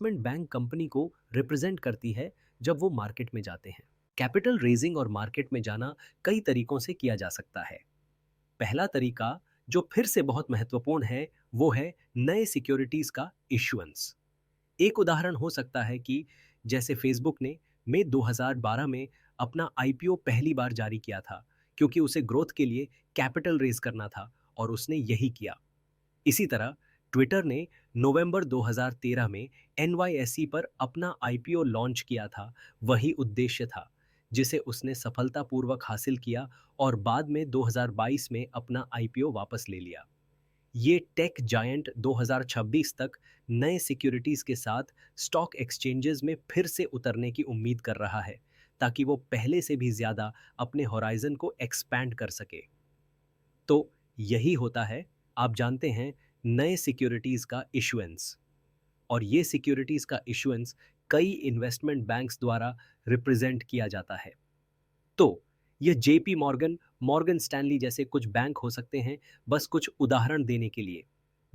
Investment bank company को represent करती है जब वो मार्केट में जाते हैं। कैपिटल रेजिंग और मार्केट में जाना कई तरीकों से किया जा सकता है। पहला तरीका, जो फिर से बहुत महत्वपूर्ण है, वो है नए सिक्योरिटीज का इश्यूएंस। एक उदाहरण हो सकता है कि जैसे फेसबुक ने मई 2012 में अपना आईपीओ पहली बार जारी किया था, क्योंकि उसे ग्रोथ के लिए कैपिटल रेज करना था और उसने यही किया। इसी तरह ट्विटर ने नवंबर 2013 में एनवाईएसई पर अपना आईपीओ लॉन्च किया था। वही उद्देश्य था जिसे उसने सफलतापूर्वक हासिल किया और बाद में 2022 में अपना आईपीओ वापस ले लिया। ये टेक जायंट 2026 तक नए सिक्योरिटीज के साथ स्टॉक एक्सचेंजेस में फिर से उतरने की उम्मीद कर रहा है, ताकि वो पहले से भी ज्यादा अपने होराइजन को एक्सपैंड कर सके। तो यही होता है, आप जानते हैं, नए सिक्योरिटीज का इशुएंस। और ये सिक्योरिटीज का इशुएंस कई इन्वेस्टमेंट बैंक्स द्वारा रिप्रेजेंट किया जाता है। तो ये जेपी मॉर्गन, मॉर्गन स्टैनली जैसे कुछ बैंक हो सकते हैं, बस कुछ उदाहरण देने के लिए।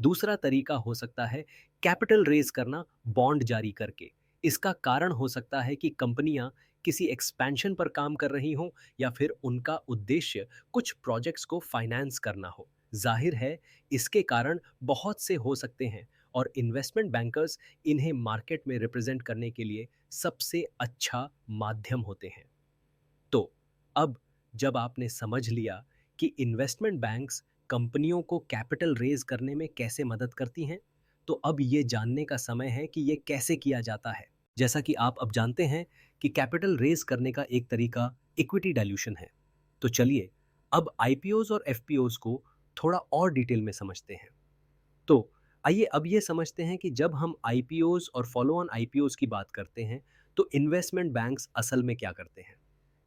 दूसरा तरीका हो सकता है कैपिटल रेज करना बॉन्ड जारी करके। इसका कारण हो सकता है कि कंपनियां किसी एक्सपेंशन पर काम कर रही हों, या फिर उनका उद्देश्य कुछ प्रोजेक्ट्स को फाइनेंस करना हो। जाहिर है, इसके कारण बहुत से हो सकते हैं, और इन्वेस्टमेंट बैंकर्स इन्हें मार्केट में रिप्रेजेंट करने के लिए सबसे अच्छा माध्यम होते हैं। तो अब जब आपने समझ लिया कि इन्वेस्टमेंट बैंक्स कंपनियों को कैपिटल रेज करने में कैसे मदद करती हैं, तो अब ये जानने का समय है कि ये कैसे किया जाता है। जैसा कि आप अब जानते हैं कि कैपिटल रेज करने का एक तरीका इक्विटी डाइल्यूशन है। तो चलिए अब आईपीओज और एफपीओज को थोड़ा और डिटेल में समझते हैं। तो आइए अब ये समझते हैं कि जब हम आईपीओज और फॉलो ऑन आईपीओज की बात करते हैं, तो इन्वेस्टमेंट बैंक्स असल में क्या करते हैं।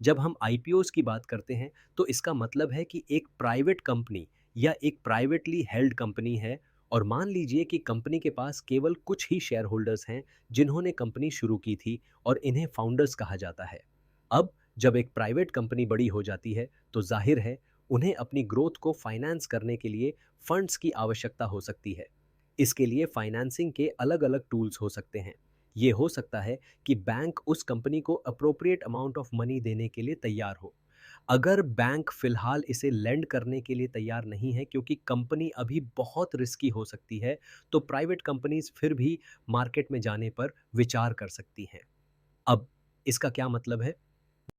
जब हम आईपीओज की बात करते हैं, तो इसका मतलब है कि एक प्राइवेट कंपनी या एक प्राइवेटली हेल्ड कंपनी है, और मान लीजिए कि कंपनी के पास केवल कुछ ही शेयर होल्डर्स हैं जिन्होंने कंपनी शुरू की थी, और इन्हें फाउंडर्स कहा जाता है। अब जब एक प्राइवेट कंपनी बड़ी हो जाती है, तो जाहिर है उन्हें अपनी ग्रोथ को फाइनेंस करने के लिए फंड्स की आवश्यकता हो सकती है। इसके लिए फाइनेंसिंग के अलग अलग टूल्स हो सकते हैं। ये हो सकता है कि बैंक उस कंपनी को अप्रोप्रिएट अमाउंट ऑफ मनी देने के लिए तैयार हो। अगर बैंक फिलहाल इसे लेंड करने के लिए तैयार नहीं है, क्योंकि कंपनी अभी बहुत रिस्की हो सकती है, तो प्राइवेट कंपनीज फिर भी मार्केट में जाने पर विचार कर सकती हैं। अब इसका क्या मतलब है?